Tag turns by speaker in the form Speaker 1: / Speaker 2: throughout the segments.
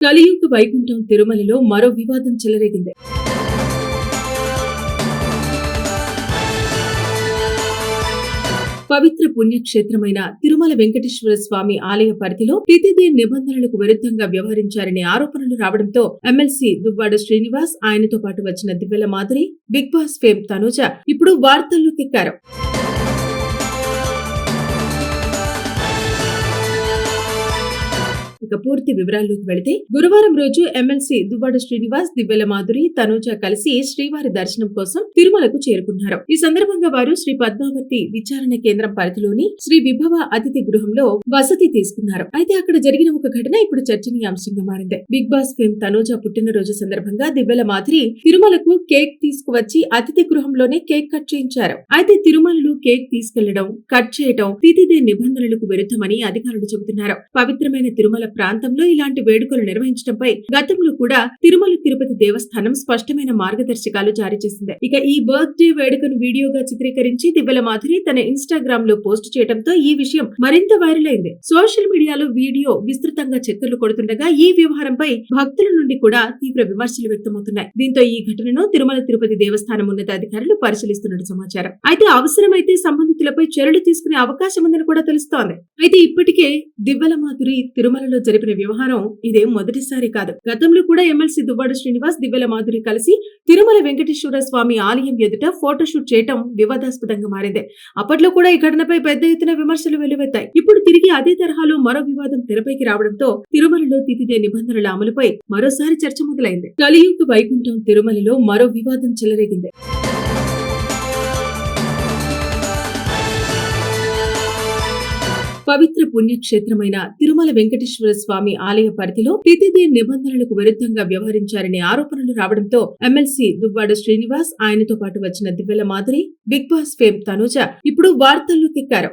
Speaker 1: కలియుగ వైకుంఠం తిరుమలలో మరో వివాదం చెలరేగింది. పవిత్ర పుణ్యక్షేత్రమైన తిరుమల వెంకటేశ్వర స్వామి ఆలయ పరిధిలో తితిదే నిబంధనలకు విరుద్ధంగా వ్యవహరించారనే ఆరోపణలు రావడంతో ఎమ్మెల్సీ దువ్వాడ శ్రీనివాస్, ఆయనతో పాటు వచ్చిన Divvala Madhuri, Bigg Boss fame Tanuja ఇప్పుడు వార్తల్లోకెక్కారు. ఇక పూర్తి వివరాల్లోకి వెళితే, గురువారం రోజు ఎమ్మెల్సీ దువ్వాడ శ్రీనివాస్, దివ్యల మాధురి, తనూజ కలిసి శ్రీవారి దర్శనం కోసం తిరుమలకు చేరుకున్నారు. ఈ సందర్భంగా వారు శ్రీ పద్మావతి విచారణ కేంద్రం పరిధిలోని శ్రీ విభవ అతిథి గృహంలో వసతి తీసుకున్నారు. అయితే అక్కడ జరిగిన ఒక ఘటన ఇప్పుడు చర్చనీయాంశంగా మారింది. బిగ్ బాస్ ఫేమ్ తనూజ పుట్టినరోజు సందర్భంగా దివ్యల మాధురి తిరుమలకు కేక్ తీసుకువచ్చి అతిథి గృహంలోనే కేక్ కట్ చేయించారు. అయితే తిరుమలలో కేక్ తీసుకెళ్లడం, కట్ చేయడం తితిదే నిబంధనలకు విరుద్ధమని అధికారులు చెబుతున్నారు. పవిత్రమైన తిరుమల ప్రాంతంలో ఇలాంటి వేడుకలు నిర్వహించడంపై గతంలో కూడా తిరుమల తిరుపతి దేవస్థానం స్పష్టమైన మార్గదర్శకాలు జారీ చేసింది. ఇక ఈ బర్త్ డే వేడుకను వీడియోగా చిత్రీకరించి దివ్యల మాధురి తన ఇన్స్టాగ్రామ్ లో పోస్ట్ చేయడంతో ఈ విషయం మరింత వైరల్ అయింది. సోషల్ మీడియాలో వీడియో విస్తృతంగా చక్కర్లు కొడుతుండగా ఈ వ్యవహారంపై భక్తుల నుండి కూడా తీవ్ర విమర్శలు వ్యక్తమవుతున్నాయి. దీంతో ఈ ఘటనను తిరుమల తిరుపతి దేవస్థానం ఉన్నతాధికారులు పరిశీలిస్తున్నట్టు సమాచారం. అయితే అవసరమైతే సంబంధితులపై చర్యలు తీసుకునే అవకాశం ఉందని కూడా తెలుస్తోంది. అయితే ఇప్పటికే దివ్యల మాధురి తిరుమలలో జరిపిన వ్యవహారం ఇదేం మొదటిసారి కాదు. గతంలో కూడా ఎమ్మెల్సీ దువ్వాడ శ్రీనివాస్, దివ్యల మాధురి కలిసి తిరుమల వెంకటేశ్వర స్వామి ఆలయం ఎదుట ఫోటోషూట్ చేయడం వివాదాస్పదంగా మారింది. అప్పట్లో కూడా ఈ ఘటనపై పెద్ద ఎత్తున విమర్శలు వెల్లువెత్తాయి. ఇప్పుడు తిరిగి అదే తరహాలో మరో వివాదం తెరపైకి రావడంతో తిరుమలలో తితిదే నిబంధనల అమలుపై మరోసారి చర్చ మొదలైంది. కలియుగ వైకుంఠం తిరుమలలో మరో వివాదం చెలరేగింది. పవిత్ర పుణ్యక్షేత్రమైన తిరుమల వెంకటేశ్వర స్వామి ఆలయ పరిధిలో తితిదే నిబంధనలకు విరుద్ధంగా వ్యవహరించారనే ఆరోపణలు రావడంతో ఎమ్మెల్సీ దువ్వాడ శ్రీనివాస్, ఆయనతో పాటు వచ్చిన Divvala Madhuri, Bigg Boss fame Tanuja ఇప్పుడు వార్తల్లోకెక్కారు.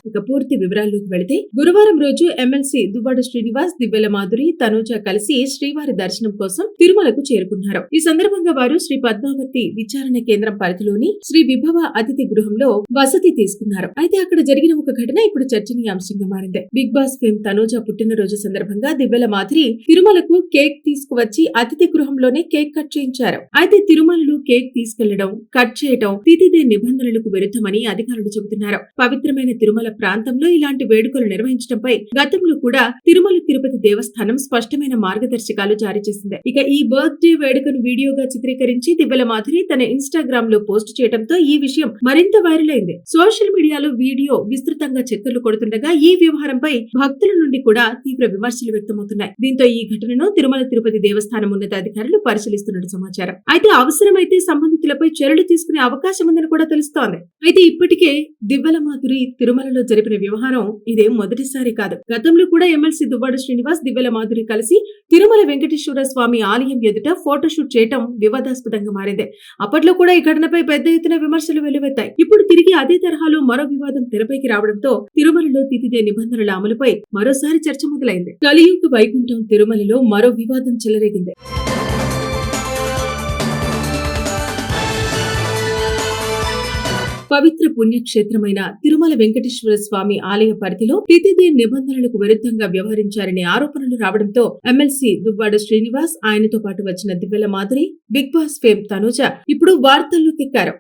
Speaker 1: ఇక పూర్తి వివరాల్లోకి వెళితే, గురువారం రోజు ఎమ్మెల్సీ దువ్వాడ శ్రీనివాస్, దివ్యల మాధురి, తనూజ కలిసి శ్రీవారి దర్శనం కోసం తిరుమలకు చేరుకున్నారు. ఈ సందర్భంగా వారు శ్రీ పద్మావతి విచారణ కేంద్రం పరిధిలోని శ్రీ విభవ అతిథి గృహంలో వసతి తీసుకున్నారు. అయితే అక్కడ జరిగిన ఒక ఘటన ఇప్పుడు చర్చనీయాంశంగా మారింది. బిగ్ బాస్ ఫేమ్ తనూజ పుట్టినరోజు సందర్భంగా దివ్యల మాధురి తిరుమలకు కేక్ తీసుకువచ్చి అతిథి గృహంలోనే కేక్ కట్ చేయించారు. అయితే తిరుమలలో కేక్ తీసుకెళ్లడం, కట్ చేయడం తితిదే నిబంధనలకు విరుద్ధమని అధికారులు చెబుతున్నారు. పవిత్రమైన తిరుమల ప్రాంతంలో ఇలాంటి వేడుకలు నిర్వహించడంపై గతంలో కూడా తిరుమల తిరుపతి దేవస్థానం స్పష్టమైన మార్గదర్శకాలు జారీ చేసింది. ఇక ఈ బర్త్ డే వేడుకను వీడియోగా చిత్రీకరించి దివ్యల మాధురి తన ఇన్స్టాగ్రామ్ లో పోస్ట్ చేయడంతో ఈ విషయం మరింత వైరల్ అయింది. సోషల్ మీడియాలో వీడియో విస్తృతంగా చక్కర్లు కొడుతుండగా ఈ వ్యవహారంపై భక్తుల నుండి కూడా తీవ్ర విమర్శలు వ్యక్తమవుతున్నాయి. దీంతో ఈ ఘటనను తిరుమల తిరుపతి దేవస్థానం ఉన్నతాధికారులు పరిశీలిస్తున్నట్టు సమాచారం. అయితే అవసరమైతే సంబంధితులపై చర్యలు తీసుకునే అవకాశం ఉందని కూడా తెలుస్తోంది. అయితే ఇప్పటికే దివ్యల మాధురి తిరుమలలో జరిపిన వ్యవహారం ఇదేం మొదటిసారి కాదు. గతంలో కూడా ఎమ్మెల్సీ దువ్వాడ శ్రీనివాస్, దివ్యల మాధురి కలిసి తిరుమల వెంకటేశ్వర స్వామి ఆలయం ఎదుట ఫోటోషూట్ చేయడం వివాదాస్పదంగా మారింది. అప్పట్లో కూడా ఈ ఘటనపై పెద్ద ఎత్తున విమర్శలు వెల్లువెత్తాయి. ఇప్పుడు తిరిగి అదే తరహాలో మరో వివాదం తెరపైకి రావడంతో తిరుమలలో తితిదే నిబంధనల అమలుపై మరోసారి చర్చ మొదలైంది. కలియుగ వైకుంఠం తిరుమలలో మరో వివాదం చెలరేగింది. పవిత్ర పుణ్యక్షేత్రమైన తిరుమల వెంకటేశ్వర స్వామి ఆలయ పరిధిలో తితిదే నిబంధనలకు విరుద్ధంగా వ్యవహరించారనే ఆరోపణలు రావడంతో ఎమ్మెల్సీ దువ్వాడ శ్రీనివాస్, ఆయనతో పాటు వచ్చిన Divvala Madhuri, Bigg Boss fame Tanuja ఇప్పుడు వార్తల్లోకెక్కారు.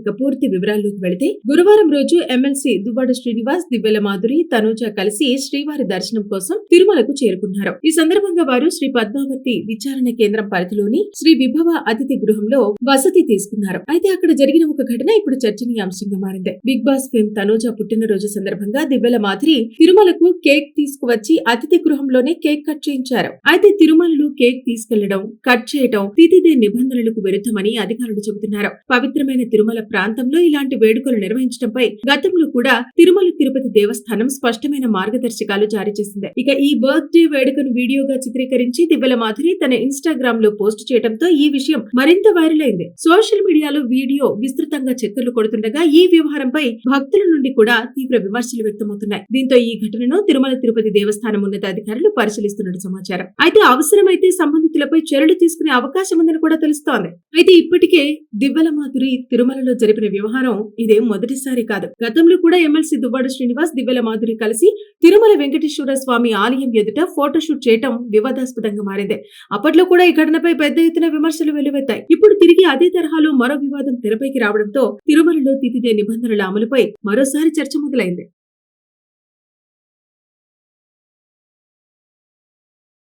Speaker 1: ఇక పూర్తి వివరాల్లోకి వెళితే, గురువారం రోజు ఎమ్మెల్సీ దువ్వాడ శ్రీనివాస్, దివ్యల మాధురి, తనూజ కలిసి శ్రీవారి దర్శనం కోసం తిరుమలకు చేరుకున్నారు. ఈ సందర్భంగా వారు శ్రీ పద్మావతి విచారణ కేంద్రం పరిధిలోని శ్రీ విభవ అతిథి గృహంలో వసతి తీసుకున్నారు. అయితే అక్కడ జరిగిన ఒక ఘటన ఇప్పుడు చర్చనీయాంశంగా మారింది. బిగ్ బాస్ ఫేమ్ తనూజ పుట్టినరోజు సందర్భంగా దివ్యల మాధురి తిరుమలకు కేక్ తీసుకువచ్చి అతిథి గృహంలోనే కేక్ కట్ చేయించారు. అయితే తిరుమలలో కేక్ తీసుకెళ్లడం, కట్ చేయడం తితిదే నిబంధనలకు విరుద్ధమని అధికారులు చెబుతున్నారు. పవిత్రమైన తిరుమల ప్రాంతంలో ఇలాంటి వేడుకలు నిర్వహించడంపై గతంలో కూడా తిరుమల తిరుపతి దేవస్థానం స్పష్టమైన మార్గదర్శకాలు జారీ చేసింది. ఇక ఈ బర్త్డే వేడుకను వీడియోగా చిత్రీకరించి దివ్యల మాధురి తన ఇన్స్టాగ్రామ్ లో పోస్ట్ చేయడంతో ఈ విషయం మరింత వైరల్ అయింది. సోషల్ మీడియాలో వీడియో విస్తృతంగా చక్కర్లు కొడుతుండగా ఈ వ్యవహారంపై భక్తుల నుండి కూడా తీవ్ర విమర్శలు వ్యక్తమవుతున్నాయి. దీంతో ఈ ఘటనను తిరుమల తిరుపతి దేవస్థానం ఉన్నతాధికారులు పరిశీలిస్తున్నట్టు సమాచారం. అయితే అవసరమైతే సంబంధితులపై చర్యలు తీసుకునే అవకాశం ఉందని కూడా తెలుస్తోంది. అయితే ఇప్పటికే దివ్యల మాధురి తిరుమలలో జరిపిన వ్యవహారం ఇదే మొదటిసారి కాదు. గతంలో కూడా ఎమ్మెల్సీ దువ్వాడ శ్రీనివాస్ దివ్యల మాధురి కలిసి తిరుమల వెంకటేశ్వర స్వామి ఆలయం ఎదుట ఫోటోషూట్ చేయటం వివాదాస్పదంగా మారింది. అప్పట్లో కూడా ఈ ఘటనపై పెద్ద ఎత్తున విమర్శలు వెల్లువెత్తాయి. ఇప్పుడు తిరిగి అదే తరహాలో మరో వివాదం తెరపైకి రావడంతో తిరుమలలో తిథిదే నిబంధనల అమలుపై మరోసారి చర్చ మొదలైంది.